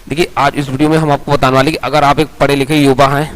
देखिए आज इस वीडियो में हम आपको बताने वाले कि अगर आप एक पढ़े लिखे युवा हैं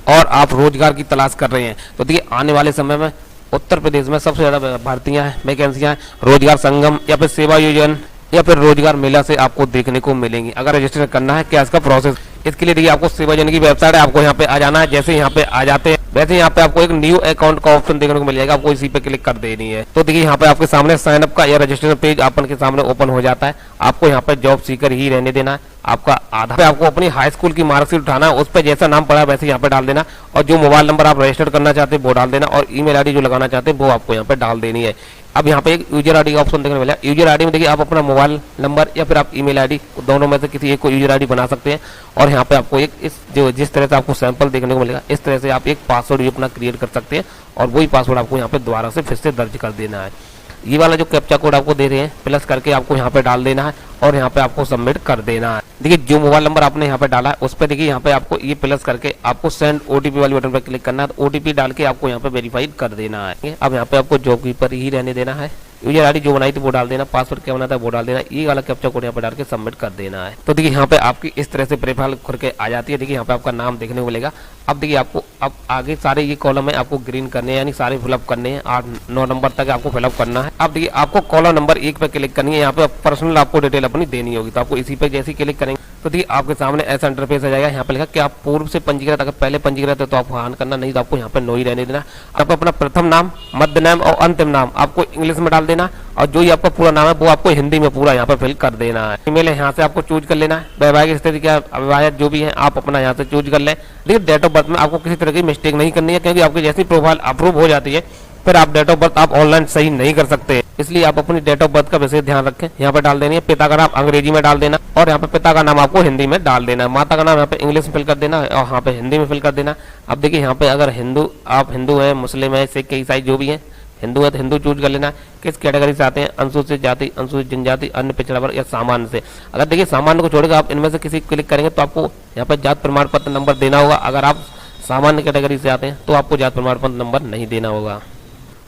और आप रोजगार की तलाश कर रहे हैं तो देखिए आने वाले समय में उत्तर प्रदेश में सबसे ज़्यादा भर्तियां हैं, वैकेंसियां हैं रोजगार संगम या फिर सेवा योजना या फिर रोजगार मेला से आपको देखने को मिलेंगी। अगर रजिस्टर करना है क्या इसका प्रोसेस, इसके लिए देखिए आपको सेवा योजना की वेबसाइट है, आपको यहाँ पे आ जाना है। जैसे यहाँ पे आ जाते हैं वैसे यहाँ पे आपको एक न्यू अकाउंट का ऑप्शन देखने को मिल जाएगा, आपको इसी पे क्लिक कर देनी है। तो देखिए यहाँ पे आपके सामने साइन अप का या रजिस्ट्रेशन पेज अपन के सामने ओपन हो जाता है। आपको यहाँ पे जॉब सीकर ही रहने देना है। आपका आधार पे आपको अपनी हाई स्कूल की मार्कशीट उठाना है, उस पर जैसा नाम पड़ा है वैसे यहाँ पे डाल देना और जो मोबाइल नंबर आप रजिस्टर करना चाहते हैं वो डाल देना और ईमेल आईडी जो लगाना चाहते हैं वो आपको यहाँ पे डाल देनी है। अब यहाँ पे एक यूजर आईडी का ऑप्शन देखने को मिला। यूजर आईडी में देखिए आप अपना मोबाइल नंबर या फिर आप ईमेल आईडी दोनों में से किसी एक को यूजर आईडी बना सकते हैं और यहाँ पे आपको एक जिस तरह से आपको सैंपल देखने को मिलेगा इस तरह से आप एक पासवर्ड भी अपना क्रिएट कर सकते हैं और वही पासवर्ड आपको यहाँ पे दोबारा से फिर से दर्ज कर देना है। ये वाला जो कैप्चा कोड आपको दे रहे हैं प्लस करके आपको यहाँ पे डाल देना है और यहाँ पे आपको सबमिट कर देना है। देखिए जो मोबाइल नंबर आपने यहाँ पे डाला है उस पर देखिए यहाँ पे आपको ये प्लस करके आपको सेंड ओटीपी वाले बटन पर क्लिक करना है। तो ओटीपी डाल के आपको यहाँ पे वेरीफाई कर देना है। अब यहाँ पे आपको जॉब कीपर ही रहने देना है। यूजर आईडी जो बनाई थी वो डाल देना, पासवर्ड क्या बना था वो डाल देना, ये वाला कैप्चा कोड यहाँ पे डाल के सबमिट कर देना है। तो देखिए यहाँ पे आपकी इस तरह से प्रोफाइल खुल के आ जाती है। देखिए यहाँ पे आपका नाम देखने को मिलेगा। अब देखिए आपको अब आगे सारे ये कॉलम है आपको ग्रीन करने हैं, यानी सारे फिलअप करने हैं। 8-9 नंबर तक आपको फिलअप करना है। अब देखिए आपको कॉलम नंबर 1 पे क्लिक करनी है। यहाँ पे पर्सनल आपको डिटेल अपनी देनी होगी, तो आपको इसी पे जैसे क्लिक करेंगे तो देखिए आपके सामने ऐसा इंटरफेस आ जाएगा। यहाँ पे लिखा कि आप पूर्व से पंजीकृत, अगर पहले पंजीकृत है तो आपको हाँ करना, नहीं तो आपको यहाँ पे नो ही रहने देना। आपको अपना प्रथम नाम, मध्य नाम और अंतिम नाम आपको इंग्लिश में डाल देना और जो ही आपका पूरा नाम है वो आपको हिंदी में पूरा यहाँ पे फिल कर देना है। ईमेल है यहाँ से आपको चूज कर लेना है। वैवाहिक स्थिति क्या अविवाहित जो भी है आप अपना यहाँ से चूज कर लें। देखिए डेट ऑफ बर्थ में आपको किसी तरह की मिस्टेक नहीं करनी है, क्योंकि आपकी जैसी प्रोफाइल अप्रूव हो जाती है फिर आप डेट ऑफ बर्थ आप ऑनलाइन सही नहीं कर सकते, इसलिए आप अपनी डेट ऑफ बर्थ का विशेष ध्यान रखें। यहाँ पे डाल देनी है। पिता का नाम अंग्रेजी में डाल देना और यहाँ पे पिता का नाम आपको हिंदी में डाल देना है। माता का नाम यहाँ पे इंग्लिश में फिल कर देना और यहाँ पे हिंदी में फिल कर देना। अब देखिए यहाँ पे अगर आप हिंदू है, मुस्लिम है, सिख, ईसाई जो भी है, हिंदू है तो हिंदू चूज कर लेना। किस कैटेगरी से आते हैं, अनुसूचित जाति, अनुसूचित जनजाति, अन्य पिछड़ा वर्ग या सामान्य से। अगर देखिए सामान्य को छोड़कर आप इनमें से किसी क्लिक करेंगे तो आपको यहाँ पे जात प्रमाण पत्र नंबर देना होगा। अगर आप सामान्य कैटेगरी से आते हैं तो आपको जात प्रमाण पत्र नंबर नहीं देना होगा।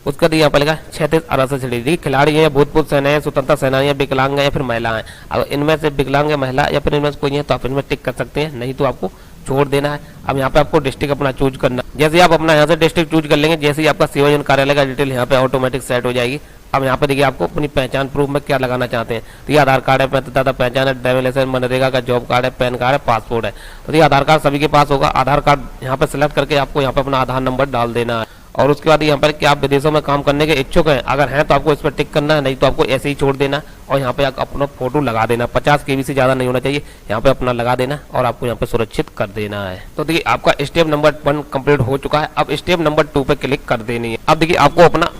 उसका यहाँ पर लिखा 36 अरसा से खिलाड़ी है, भूतपूर्व सेनाएं, स्वतंत्रता सेनानी है, विकलांग है या फिर महिला है। अगर इनमें से विकलांग है, महिला या फिर इनमें से कोई है तो आप इनमें टिक कर सकते हैं, नहीं तो आपको छोड़ देना है। अब यहाँ पे आपको डिस्ट्रिक्ट अपना चूज करना। जैसे आप अपना यहाँ से डिस्ट्रिक्ट चूज कर लेंगे, जैसे ही आपका सेवा योजना कार्यालय का डिटेल यहाँ पे ऑटोमेटिक सेट हो जाएगी। अब यहाँ पे देखिए आपको अपनी पहचान प्रूफ में क्या लगाना चाहते हैं। तो ये आधार कार्ड है, मतदाता पहचान है, ड्राइविंग लाइसेंस, मनरेगा का जॉब कार्ड है, पैन कार्ड है, पासपोर्ट है। तो ये आधार कार्ड सभी के पास होगा। आधार कार्ड यहाँ पे सिलेक्ट करके आपको यहाँ पे अपना आधार नंबर डाल देना है और उसके बाद यहाँ पर कि आप विदेशों में काम करने के इच्छुक हैं, अगर हैं तो आपको इस पर टिक करना है, नहीं तो आपको ऐसे ही छोड़ देना और यहाँ पे अपना फोटो लगा देना। 50 KB से ज़्यादा नहीं होना चाहिए, यहाँ पे अपना लगा देना और आपको यहाँ पे सुरक्षित कर देना है। तो देखिए आपका स्टेप नंबर 1 कंप्लीट हो चुका है। अब स्टेप नंबर 2 पे क्लिक कर देनी है। अब देखिए आपको अपना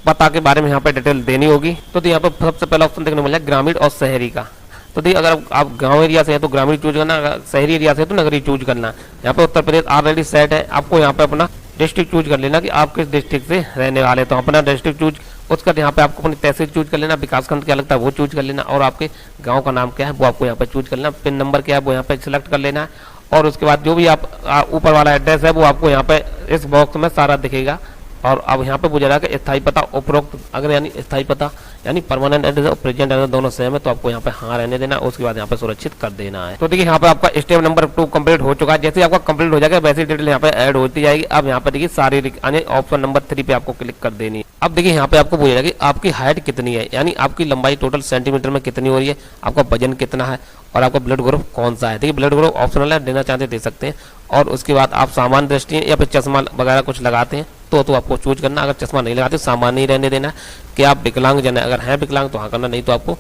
पता के बारे में यहाँ पे डिटेल देनी होगी। तो यहाँ पे सबसे पहला ऑप्शन देखने को मिला ग्रामीण और शहरी का। तो देखिए अगर आप गांव एरिया से हैं तो ग्रामीण चूज करना, अगर शहरी एरिया से है तो नगरीय चूज करना। यहाँ पे उत्तर प्रदेश ऑलरेडी सेट है। आपको यहाँ पे अपना डिस्ट्रिक्ट चूज कर लेना कि आप किस डिस्ट्रिक्ट से रहने वाले, तो अपना डिस्ट्रिक्ट चूज। उसका यहाँ पे आपको अपनी तहसील चूज कर लेना, विकासखंड क्या लगता है वो चूज कर लेना और आपके गांव का नाम क्या है वो आपको यहाँ पे चूज कर लेना। पिन नंबर क्या है वो यहाँ पे सिलेक्ट कर लेना है और उसके बाद जो भी आप ऊपर वाला एड्रेस है वो आपको यहाँ पे इस बॉक्स में सारा दिखेगा। और अब यहाँ पे पूछा जाएगा स्थायी पता उपरोक्त, अगर यानी स्थायी पता यानी परमानेंट एड्रेस और प्रेजेंट एड्रेस दोनों सेम है तो आपको यहाँ पे हाँ रहने देना, उसके बाद यहाँ पे सुरक्षित कर देना है। तो देखिए यहाँ पे आपका स्टेप नंबर 2 कंप्लीट हो चुका है। जैसे आपका कंप्लीट हो जाएगा वैसी डिटेल यहाँ पे ऐड होती जाएगी। अब यहाँ पे देखिए शारीरिक यानी ऑप्शन नंबर 3 पे आपको क्लिक कर देनी है। अब देखिए यहाँ पे आपको पूछेगा कि आपकी हाइट कितनी है, यानी आपकी लंबाई टोटल सेंटीमीटर में कितनी हो रही है, आपका वजन कितना है और आपका ब्लड ग्रुप कौन सा है। देखिए ब्लड ग्रुप ऑप्शनल है, देना चाहते दे सकते हैं। और उसके बाद आप सामान्य दृष्टि या फिर चश्मा वगैरह कुछ लगाते हैं तो आपको चूज करना। अगर चश्मा नहीं लगाते सामान्य ही रहने देना। कि आप विकलांग जन है, अगर हैं विकलांग तो हाँ करना, नहीं तो आपको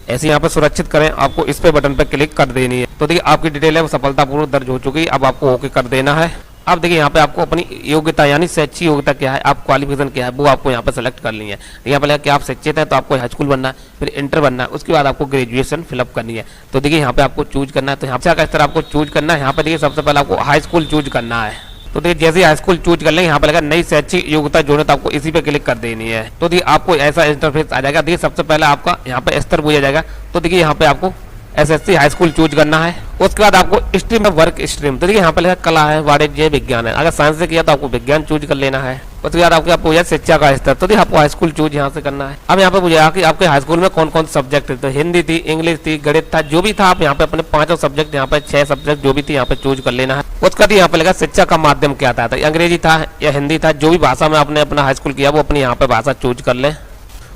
ऐसे यहाँ पे सुरक्षित करें, आपको इस पे बटन पे क्लिक कर देनी है। तो देखिए आपकी डिटेल है वो सफलतापूर्वक दर्ज हो चुकी है। अब आपको ओके कर देना है। अब देखिए यहाँ पे आपको अपनी योग्यता यानी शैक्षिक योग्यता क्या है, आप क्वालिफिकेशन क्या है वो आपको यहाँ पे सेलेक्ट कर ली है। यहाँ पे कि आप शिक्षित हैं तो आपको हाई स्कूल बनना है, फिर इंटर बनना है, उसके बाद आपको ग्रेजुएशन फिलअप करनी है। तो देखिए यहाँ पे आपको चूज करना है। तो यहाँ पे इस तरह आपको चूज करना है। यहाँ पे देखिए सबसे पहले आपको हाई स्कूल चूज करना है। तो देखिए जैसे हाई स्कूल चूज कर लेंगे यहाँ पे लगा नई शैक्षिक योग्यता जोड़े, तो आपको इसी पे क्लिक कर देनी है। तो देखिए आपको ऐसा इंटरफेस आ जाएगा। देखिए सबसे पहले आपका यहाँ पे स्तर पूछा जाएगा। तो देखिए यहाँ पे आपको SSC हाई स्कूल चूज करना है। उसके बाद आपको स्ट्रीम है वर्क स्ट्रीम। तो देखिए यहाँ पे लिखा कला है, वाणिज्य, विज्ञान है। अगर साइंस से किया तो आपको विज्ञान चूज कर लेना है। उसके बाद आपके आपको शिक्षा का स्तर, तो आपको हाई स्कूल चूज यहाँ से करना है। अब यहाँ पे पूछा कि आपके हाई स्कूल में कौन कौन सब्जेक्ट थे, तो हिंदी थी, इंग्लिश थी, गणित था, जो भी था आप यहाँ पे अपने 5 सब्जेक्ट, यहाँ पे 6 सब्जेक्ट जो भी थी यहाँ पे चूज कर लेना है। उसका यहाँ पे लगा शिक्षा का माध्यम क्या था, तो अंग्रेजी था या हिंदी था, जो भी भाषा में आपने अपना हाई स्कूल किया वो अपनी यहाँ पे भाषा चूज कर ले।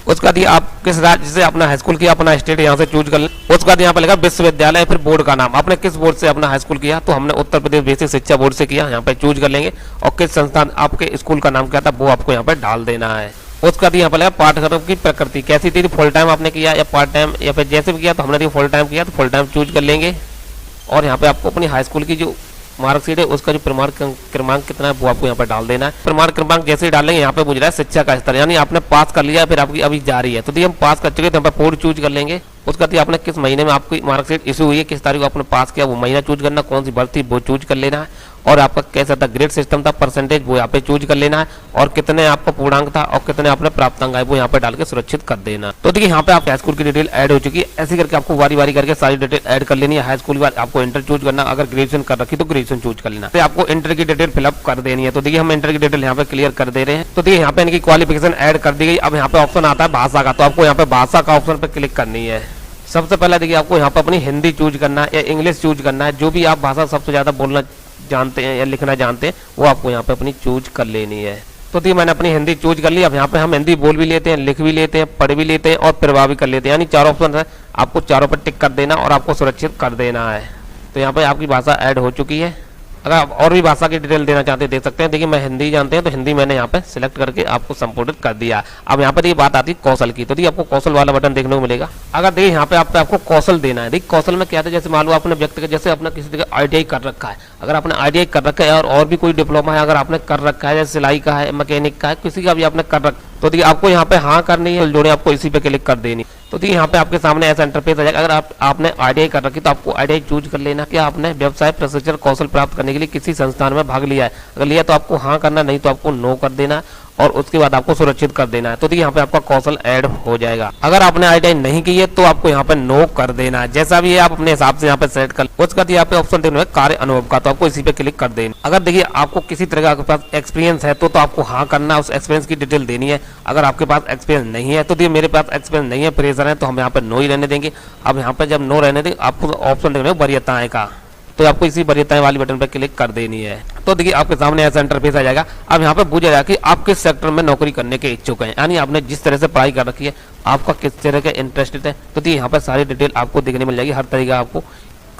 उसका बाद आप किस राज्य से अपना हाई स्कूल किया, अपना स्टेट यहाँ से चूज कर लें। उसके बाद यहाँ पे लगा विश्वविद्यालय, फिर बोर्ड का नाम, आपने किस बोर्ड से अपना हाई स्कूल किया, तो हमने उत्तर प्रदेश बेसिक शिक्षा बोर्ड से किया, यहाँ पे चूज कर लेंगे। और किस संस्थान आपके स्कूल का नाम क्या था वो आपको यहाँ पे डाल देना है। उसके बाद यहाँ पे लगा पाठ्यक्रम की प्रकृति कैसी थी, फुल टाइम आपने किया या पार्ट टाइम या फिर जैसे भी किया, तो हमने फुल टाइम किया तो फुल टाइम चूज कर लेंगे। और यहाँ पे आपको अपनी हाई स्कूल की जो मार्कशीट है उसका जो प्रमाण क्रमांक कितना है वो आपको यहाँ पर डाल देना है। प्रमाण क्रमांक जैसे ही डालेंगे यहाँ पे पूछ रहा है शिक्षा का स्तर, यानी आपने पास कर लिया फिर आपकी अभी जारी है, तो हम पास कर चुके तो यहाँ पे पूर्ण चूज कर लेंगे। उसका आपने किस महीने में आपकी मार्कशीट इशू हुई है, किस तारीख को आपने पास किया वो महीना चूज करना, कौन सी भर्ती वो चूज कर लेना है। और आपका कैसा था ग्रेड सिस्टम था, परसेंटेज वो यहाँ पे चूज कर लेना है। और कितने आपका पूर्णांक था और कितने आपने प्राप्तांक आए वो यहाँ पे डाल के सुरक्षित कर देना। तो देखिए यहाँ पे आप हाई स्कूल की डिटेल ऐड हो चुकी है। ऐसे करके आपको बारी बारी करके सारी डिटेल ऐड कर लेनी है। हाई स्कूल के बाद आपको इंटर चूज करना, अगर ग्रेजुएशन कर रखी तो ग्रेजुएशन चूज कर लेना। तो आपको इंटर की डिटेल फिलअप कर देनी है। तो देखिए हम इंटर की डिटेल यहाँ पे क्लियर कर दे रहे हैं। तो देखिए यहाँ पे इनकी क्वालिफिकेशन ऐड कर दी गई। अब यहाँ पे ऑप्शन आता है भाषा का, तो आपको यहाँ पे भाषा का ऑप्शन पे क्लिक करनी है। सबसे पहले देखिए आपको यहाँ पे अपनी हिंदी चूज करना है या इंग्लिश चूज करना है, जो भी आप भाषा सबसे ज्यादा बोलना जानते हैं या लिखना जानते हैं वो आपको यहाँ पे अपनी चूज कर लेनी है। तो देखिए मैंने अपनी हिंदी चूज कर ली। अब यहाँ पे हम हिंदी बोल भी लेते हैं, लिख भी लेते हैं, पढ़ भी लेते हैं और प्रभाव भी कर लेते हैं, यानी 4 ऑप्शन है। आपको चारों पर टिक कर देना और आपको सुरक्षित कर देना है। तो यहाँ पे आपकी भाषा ऐड हो चुकी है। अगर आप और भी भाषा की डिटेल देना चाहते हैं दे सकते हैं। देखिए मैं हिंदी जानते हैं तो हिंदी मैंने यहाँ पे सिलेक्ट करके आपको संपूर्णित कर दिया। अब यहाँ पर ये बात आती है कौशल की, तो देखिए आपको कौशल वाला बटन देखने को मिलेगा। अगर देखिए यहाँ पे आपको कौशल देना है। देखिए कौशल में क्या था, जैसे मान लो आपने व्यक्ति जैसे अपना किसी जगह ITI कर रखा है, अगर आपने ITI कर रखा है और भी कोई डिप्लोमा है अगर आपने कर रखा है, जैसे सिलाई का है, मैकेनिक का है, किसी का भी आपने कर रखा, तो देखिए आपको यहाँ पे हाँ करनी है, जोड़े आपको इसी पे क्लिक कर देनी। तो देखिए यहाँ पे आपके सामने ऐसा इंटरफेस आ जाएगा। अगर आपने ITI कर रखी तो आपको ITI चूज कर लेना कि आपने व्यवसाय प्रशिक्षण कौशल प्राप्त करने के लिए किसी संस्थान में भाग लिया है। अगर लिया तो आपको हाँ करना, नहीं तो आपको नो कर देना और उसके बाद आपको सुरक्षित कर देना है। तो देखिए यहाँ पे आपका कौशल ऐड हो जाएगा। अगर आपने ITI नहीं की है तो आपको यहाँ पे नो कर देना है। जैसा भी है आप अपने हिसाब से यहाँ पे सेट कर। उसके बाद यहाँ पे ऑप्शन देना है कार्य अनुभव का, तो आपको इसी पे क्लिक कर देना। अगर देखिए आपको किसी तरह का आपके पास एक्सपीरियंस है तो आपको हाँ करना, उस एक्सपीरियंस की डिटेल देनी है। अगर आपके पास एक्सपीरियंस नहीं है तो देखिए मेरे पास एक्सपीरियंस नहीं है, फ्रेशर है, तो हम यहाँ पे नो ही रहने देंगे। अब यहाँ पे जब नो रहने देंगे आपको ऑप्शन देना है वरीयताएं का, तो आपको इसी वरीयताएं वाली बटन पर क्लिक कर देनी है। तो देखिए आपके सामने ऐसा इंटरफेस आ जाएगा। अब यहाँ पे पूछा जाएगा कि आप किस सेक्टर में नौकरी करने के इच्छुक हैं, यानी आपने जिस तरह से पढ़ाई कर रखी है आपका किस तरह का इंटरेस्टेड है। तो देखिए यहाँ पर सारी डिटेल आपको देखने मिल जाएगी, हर तरीका आपको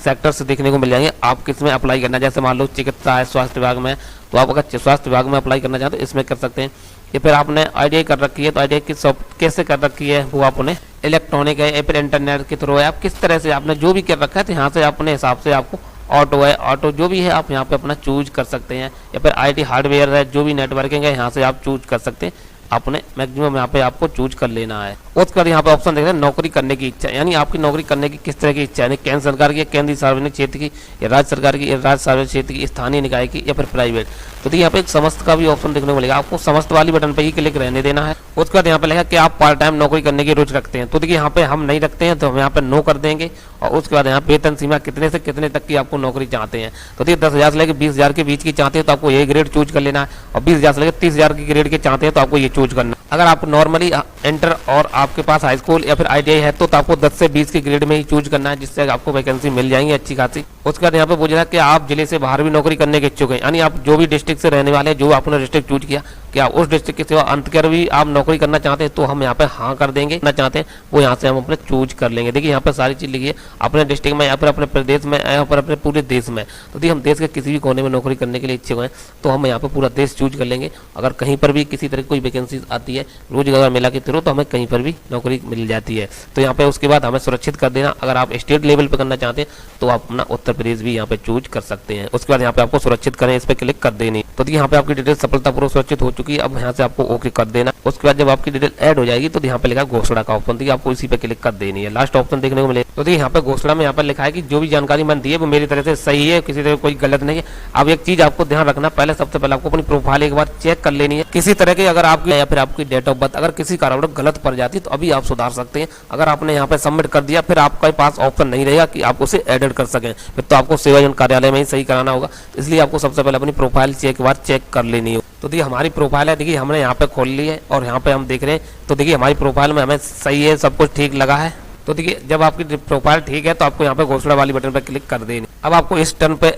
सेक्टर से देखने को मिल जाएंगे। आप किस में अप्लाई करना, जैसे मान लो चिकित्सा है, स्वास्थ्य विभाग में, तो आप अगर स्वास्थ्य विभाग में अप्लाई करना चाहते हो इसमें कर सकते हैं। या फिर आपने ITI कर रखी है तो ITI की कैसे कर रखी है वो आपने इलेक्ट्रॉनिक है या फिर इंटरनेट के थ्रू है, आप किस तरह से आपने जो भी कर रखा है तो यहाँ से अपने हिसाब से आपको ऑटो है, ऑटो जो भी है आप यहाँ पे अपना चूज कर सकते हैं। या फिर IT हार्डवेयर है, जो भी नेटवर्किंग है यहाँ से आप चूज कर सकते हैं। अपने मैक्सिमम यहाँ पे आपको चूज कर लेना है। उसके बाद यहाँ पे ऑप्शन देख रहे हैं नौकरी करने की इच्छा, यानी आपकी नौकरी करने की किस तरह की इच्छा है, केंद्र सरकार की, केंद्रीय सार्वजनिक क्षेत्र की, या राज्य सरकार की, या राज्य सार्वजनिक क्षेत्र की, स्थानीय निकाय की, या फिर प्राइवेट। तो देखिए यहाँ पे एक समस्त का भी ऑप्शन देखने को मिलेगा। आपको समस्त वाली बटन पे ही क्लिक रहने देना है। उसके बाद यहाँ पे लिखा कि आप पार्ट टाइम नौकरी करने की रुचि रखते हैं, तो देखिए यहाँ पे हम नहीं रखते हैं तो हम यहाँ पे नो कर देंगे। और उसके बाद यहाँ वेतन सीमा कितने से कितने तक की आपको नौकरी चाहते हैं, तो देखिए 10,000 से लेकर 20,000 के बीच की चाहते हैं तो आपको ये ग्रेड चूज कर लेना है। और 20,000 से लेकर 30,000 की ग्रेड के चाहते हैं तो आपको ये चूज करना है। अगर आप नॉर्मली इंटर और आपके पास हाई स्कूल या फिर ITI है तो आपको 10 से 20 की ग्रेड में ही चूज करना है, जिससे आपको वैकेंसी मिल जाएंगी अच्छी खासी। उसके बाद यहाँ पे पूछ रहा है कि आप जिले से बाहर भी नौकरी करने के इच्छुक हैं, यानी आप जो भी डिस्ट्रिक्ट से रहने वाले हैं, जो आपने डिस्ट्रिक्ट चूज किया, क्या उस डिस्ट्रिक्ट के सिवा अंतकर भी आप नौकरी करना चाहते हैं तो हम यहाँ पे हाँ कर देंगे। करना चाहते हैं वो यहाँ से हम अपने चूज कर लेंगे। देखिए यहाँ पे सारी चीज लिखी है, अपने डिस्ट्रिक्ट में या फिर अपने प्रदेश में या फिर अपने पूरे देश में। तो देखिए हम देश के किसी भी कोने में नौकरी करने के लिए इच्छुक हैं तो हम यहाँ पे पूरा देश चूज कर लेंगे। अगर कहीं पर भी किसी तरह की कोई वैकेंसी आती है रोजगार मेला के थ्रू तो हमें कहीं पर भी नौकरी मिल जाती है। तो यहाँ पे उसके बाद हमें सुरक्षित कर देना। अगर आप स्टेट लेवल पे करना चाहते हैं तो आप अपना उत्तर प्रदेश भी यहाँ पे चूज कर सकते हैं। उसके बाद यहाँ पे आपको सुरक्षित करें, इस पे क्लिक कर देनी। तो यहाँ पे आपकी डिटेल सफलतापूर्वक सुरक्षित हो चुकी है। अब यहाँ से आपको ओके कर देना। उसके बाद जब आपकी डिटेल ऐड हो जाएगी तो यहाँ पे लिखा घोषणा का ऑप्शन, देखिए आपको इसी पे क्लिक कर देनी है। लास्ट ऑप्शन देखने को मिले तो देखिए यहाँ पे घोषणा में यहाँ पर लिखा है कि जो भी जानकारी मैंने दी है वो मेरी तरह से सही है, किसी तरह कोई गलत नहीं है। अब एक चीज आपको ध्यान रखना, पहले सबसे पहले आपको अपनी प्रोफाइल एक बार चेक कर लेनी है। किसी तरह की अगर आपकी या फिर आपकी डेट ऑफ बर्थ अगर किसी कारण गलत पड़ जाती है तो अभी आप सुधार सकते हैं। अगर आपने यहाँ पे सबमिट कर दिया फिर आपके पास ऑप्शन नहीं रहेगा कि आप उसे एडिट कर सकें, फिर तो आपको सेवायोजन कार्यालय में ही सही कराना होगा। इसलिए आपको सबसे पहले अपनी प्रोफाइल एक बार चेक कर लेनी है। तो देखिए हमारी प्रोफाइल है, देखिए हमने यहाँ पे खोल ली है और यहाँ पे हम देख रहे हैं। तो देखिए हमारी प्रोफाइल में हमें सही है, सब कुछ ठीक लगा है। तो देखिए जब आपकी प्रोफाइल ठीक है तो आपको यहाँ पे घोषणा वाली बटन पर क्लिक कर देनी। अब आपको इस टर्न पे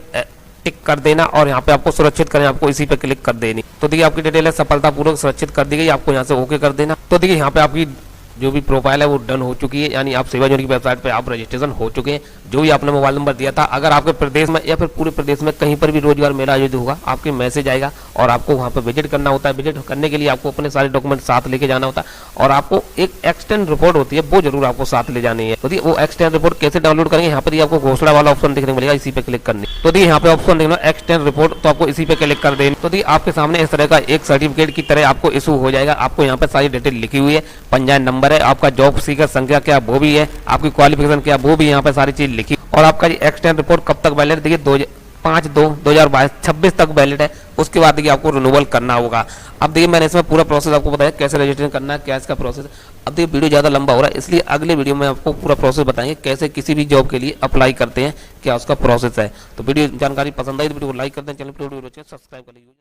टिक कर देना और यहाँ पे आपको सुरक्षित करें, आपको इसी पे क्लिक कर देनी। तो देखिए आपकी डिटेल है सफलतापूर्वक सुरक्षित कर दी गई, आपको यहाँ से ओके कर देना। तो देखिए यहाँ पे आपकी जो भी प्रोफाइल है वो डन हो चुकी है, यानी आप सेवा योजना की वेबसाइट पे आप रजिस्ट्रेशन हो चुके हैं। जो भी आपने मोबाइल नंबर दिया था, अगर आपके प्रदेश में या फिर पूरे प्रदेश में कहीं पर भी रोजगार मेला आयोजित होगा, आपके मैसेज आएगा और आपको वहाँ पर विजिट करना होता है। विजिट करने के लिए आपको अपने सारे डॉक्यूमेंट साथ लेके जाना होता है और आपको एक एक्सटेंड रिपोर्ट होती है, वो जरूर आपको साथ ले जानी है। तो देखिए वो एक्सटेंड रिपोर्ट कैसे डाउनलोड करेंगे, यहाँ पर आपको घोषणा वाला ऑप्शन देखने को मिलेगा, इसी पे क्लिक करनी। तो देखिए यहाँ पे ऑप्शन देखना एक्सटेंड रिपोर्ट, तो आपको इसी पे क्लिक कर देनी। तो देखिए आपके सामने इस तरह का एक सर्टिफिकेट की तरह आपको इशू हो जाएगा। आपको यहाँ पे सारी डिटेल लिखी हुई है, पंजीयन नंबर है, आपका जॉब सीकर संख्या क्या वो भी है, आपकी क्वालिफिकेशन क्या वो भी यहाँ पे सारी चीज लिखी। और आपका ये एक्सटेंड रिपोर्ट कब तक वैलिड, देखिए 5/2/2022 26 तक वैलिड है। उसके बाद देखिए आपको रिन्यूअल करना होगा। अब देखिए मैंने इसमें पूरा प्रोसेस आपको बताया कैसे रजिस्ट्रेशन करना है, क्या इसका प्रोसेस। अब देखिए वीडियो ज़्यादा लंबा हो रहा है, इसलिए अगले वीडियो में आपको पूरा प्रोसेस बताएंगे कैसे किसी भी जॉब के लिए अप्लाई करते हैं, क्या उसका प्रोसेस है। तो वीडियो जानकारी पसंद आई तो वीडियो को लाइक कर दें, चैनल पर सब्सक्राइब कर लीजिए।